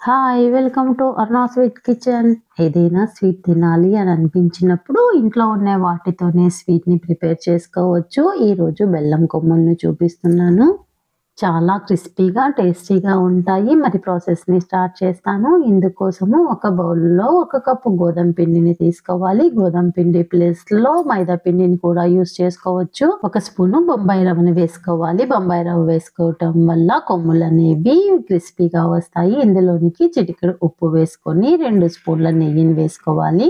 Hi! Welcome to Aruna sweet kitchen. ఏదైనా sweet తినాలి అని అనిపించినప్పుడు ఇంట్లో ఉన్న వాటితోనే స్వీట్‌ని ప్రిపేర్ చేసుకోవచ్చు. ఈరోజు బెల్లం కొమ్ముల్ని చూపిస్తున్నాను. చాలా క్రిస్పీగా, టేస్టీగా ఉంటాయి. మరి ప్రాసెస్‌ని స్టార్ట్ చేస్తాను. ఇందుకోసము ఒక బౌల్‌లో 1 కప్పు గోధుమ పిండిని తీసుకోవాలి. గోధుమ పిండి ప్లేస్‌లో మైదా పిండిని కూడా యూజ్ చేసుకోవచ్చు. 1 స్పూను బొంబాయి రవ్వని వేసుకోవాలి. బొంబాయి రవ్వ వేసుకోవటం వల్ల కొమ్ములనేవి క్రిస్పీగా వస్తాయి. ఇందులోనికి చిటికెడు ఉప్పు వేసుకొని 2 స్పూన్ల నెయ్యిని వేసుకోవాలి.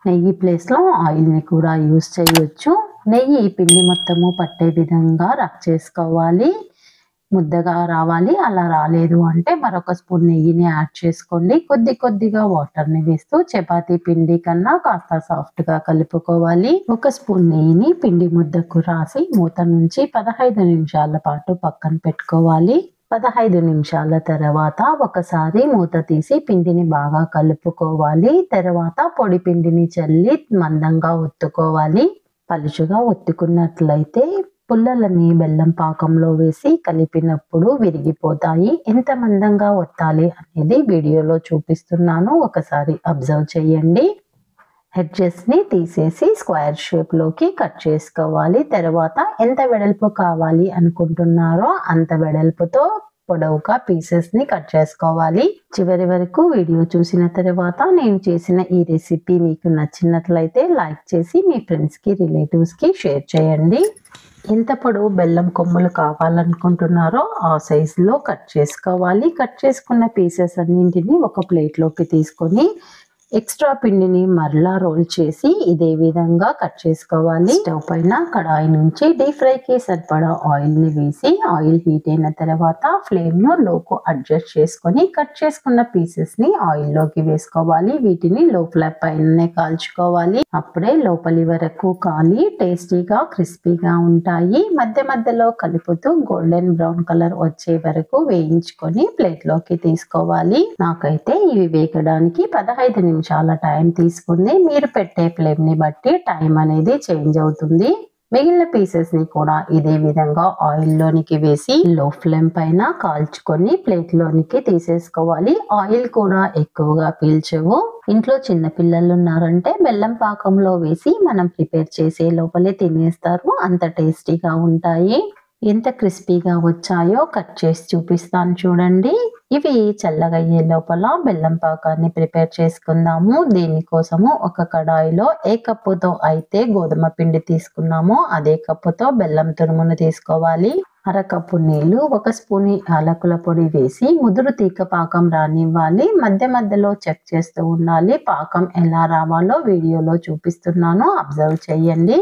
నెయ్యి ప్లేస్‌లో ఆయిల్‌ని కూడా యూజ్ చేయొచ్చు. నెయ్యి పిండి మొత్తము పట్టే విధంగా రబ్ చేసుకోవాలి. ముద్దగా రావాలి. అలా రాలేదు అంటే మరొక స్పూన్ నెయ్యిని యాడ్ చేసుకోండి. కొద్దిగా వాటర్‌ని వేస్తూ చపాతీ పిండి కన్నా కాస్త సాఫ్ట్‌గా కలుపుకోవాలి. 1 స్పూన్ నెయ్యిని పిండి ముద్దకు రాసి మూత నుంచి 15 నిమిషాల పాటు పక్కన పెట్టుకోవాలి. 15 నిమిషాల తర్వాత ఒకసారి మూత తీసి పిండిని బాగా కలుపుకోవాలి. తర్వాత పొడి పిండిని చల్లి మందంగా ఒత్తుకోవాలి. పలుచగా ఒత్తుకున్నట్లయితే పుల్లలని బెల్లం పాకంలో వేసి కలిపినప్పుడు విరిగిపోతాయి. ఎంత మందంగా ఒత్తాలి అనేది వీడియోలో చూపిస్తున్నాను. ఒకసారి అబ్జర్వ్ చేయండి. ఎడ్జెస్‌ని తీసేసి స్క్వేర్ షేప్‌లోకి కట్ చేసుకోవాలి. తర్వాత ఎంత వెడల్పు కావాలి అనుకుంటున్నారో అంత వెడల్పుతో పొడవుగా పీసెస్‌ని కట్ చేసుకోవాలి. చివరి వరకు వీడియో చూసిన తర్వాత నేను చేసిన ఈ రెసిపీ మీకు నచ్చినట్లయితే లైక్ చేసి మీ ఫ్రెండ్స్‌కి, రిలేటివ్స్‌కి షేర్ చేయండి. ఎంత పొడవు బెల్లం కొమ్ములు కావాలనుకుంటున్నారో ఆ సైజులో కట్ చేసుకోవాలి. కట్ చేసుకున్న పీసెస్ అన్నింటినీ ఒక ప్లేట్‌లోకి తీసుకొని ఎక్స్ట్రా పిండిని మరలా రోల్ చేసి ఇదే విధంగా కట్ చేసుకోవాలి. స్టవ్ పైన కడాయి నుంచి డీప్ ఫ్రైకి సరిపడా ఆయిల్‌ని వేసి ఆయిల్ హీట్ అయిన తర్వాత ఫ్లేమ్‌ను లోకు అడ్జస్ట్ చేసుకొని కట్ చేసుకున్న పీసెస్‌ని ఆయిల్‌లోకి వేసుకోవాలి. వీటిని లో ఫ్లేమ్ పైననే కాల్చుకోవాలి. అప్పుడే లోపలి వరకు కాలి టేస్టీగా, క్రిస్పీగా ఉంటాయి. మధ్యలో కలుపుతూ గోల్డెన్ బ్రౌన్ కలర్ వచ్చే వరకు వేయించుకొని ప్లేట్‌లోకి తీసుకోవాలి. నాకైతే ఇవి వేగడానికి 15 నిమిషాల టైం తీసుకుంది. మీరు పెట్టే ఫ్లేమ్‌ని బట్టి టైం అనేది చేంజ్ అవుతుంది. మిగిలిన పీసెస్‌ని కూడా ఇదే విధంగా ఆయిల్‌లోనికి వేసి లో ఫ్లేమ్ పైన కాల్చుకొని ప్లేట్‌లోనికి తీసేసుకోవాలి. ఆయిల్ కూడా ఎక్కువగా పీల్చవు. ఇంట్లో చిన్న పిల్లలు ఉన్నారంటే బెల్లం పాకంలో వేసి మనం ప్రిపేర్ చేసే లోపలే తినేస్తారు. అంత టేస్టీగా ఉంటాయి. ఎంత క్రిస్పీగా వచ్చాయో కట్ చేసి చూపిస్తాను చూడండి. ఇవి చల్లగయ్యే లోపల బెల్లం పాకాన్ని ప్రిపేర్ చేసుకుందాము. దీనికోసము ఒక కడాయిలో ఏ కప్పుతో అయితే గోధుమ పిండి తీసుకున్నామో అదే కప్పుతో బెల్లం తురుమును తీసుకోవాలి. అరకప్పు నీళ్లు, 1 స్పూన్ యాలకుల పొడి వేసి ముదురు తీగ పాకం రానివ్వాలి. మధ్యలో చెక్ చేస్తూ ఉండాలి. పాకం ఎలా రావాలో వీడియోలో చూపిస్తున్నాను, అబ్జర్వ్ చేయండి.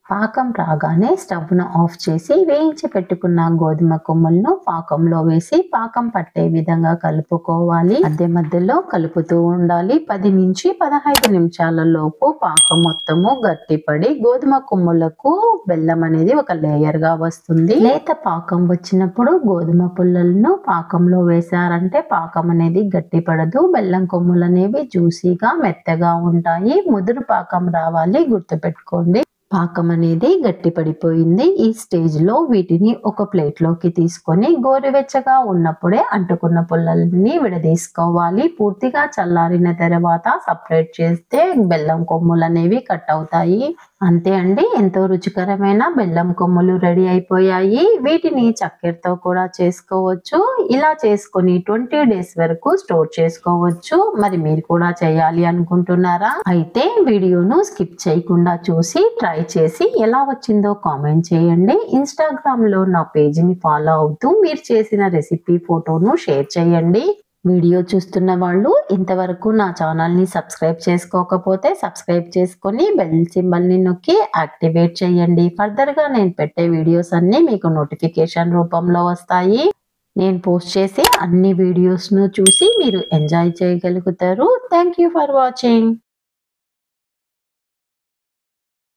పాకం రాగానే స్టవ్ను ఆఫ్ చేసి వేయించి పెట్టుకున్న గోధుమ కొమ్ములను పాకంలో వేసి పాకం పట్టే విధంగా కలుపుకోవాలి. మధ్యలో కలుపుతూ ఉండాలి. 10 నుంచి 15 నిమిషాల లోపు పాకం మొత్తము గట్టిపడి గోధుమ కొమ్ములకు బెల్లం అనేది ఒక లేయర్ గా వస్తుంది. లేత పాకం వచ్చినప్పుడు గోధుమ పుల్లలను పాకంలో వేశారంటే పాకం అనేది గట్టిపడదు. బెల్లం కొమ్ములు అనేవి జ్యూసీగా, మెత్తగా ఉంటాయి. ముదురు పాకం రావాలి, గుర్తుపెట్టుకోండి. పాకం అనేది గట్టి పడిపోయింది. ఈ స్టేజ్‌లో వీటిని ఒక ప్లేట్‌లోకి తీసుకొని గోరువెచ్చగా ఉన్నప్పుడే అంటుకున్న పుల్లల్ని విడదీసుకోవాలి. పూర్తిగా చల్లారిన తర్వాత సపరేట్ చేస్తే బెల్లం కొమ్ములు అనేవి కట్ అవుతాయి. అంతే అండి, ఎంతో రుచికరమైన బెల్లం కొమ్ములు రెడీ అయిపోయాయి. వీటిని చక్కెరతో కూడా చేసుకోవచ్చు. ఇలా చేసుకొని 20 డేస్ వరకు స్టోర్ చేసుకోవచ్చు. మరి మీరు కూడా చేయాలి అనుకుంటున్నారా? అయితే వీడియోను స్కిప్ చేయకుండా చూసి ట్రై చేసి ఎలా వచ్చిందో కామెంట్ చేయండి. ఇన్‌స్టాగ్రామ్‌లో నా పేజీని ఫాలో అవుతూ మీరు చేసిన రెసిపీ ఫోటోను షేర్ చేయండి. వీడియో చూస్తున్న వాళ్ళు ఇంతవరకు నా ఛానల్‌ని సబ్స్క్రైబ్ చేసుకోకపోతే సబ్స్క్రైబ్ చేసుకొని బెల్ సింబల్‌ని నొక్కి యాక్టివేట్ చేయండి. ఫర్దర్‌గా నేను పెట్టే వీడియోస్ అన్నీ మీకు నోటిఫికేషన్ రూపంలో వస్తాయి. నేను పోస్ట్ చేసే అన్ని వీడియోస్‌ను చూసి మీరు ఎంజాయ్ చేయగలుగుతారు. Thank you for watching.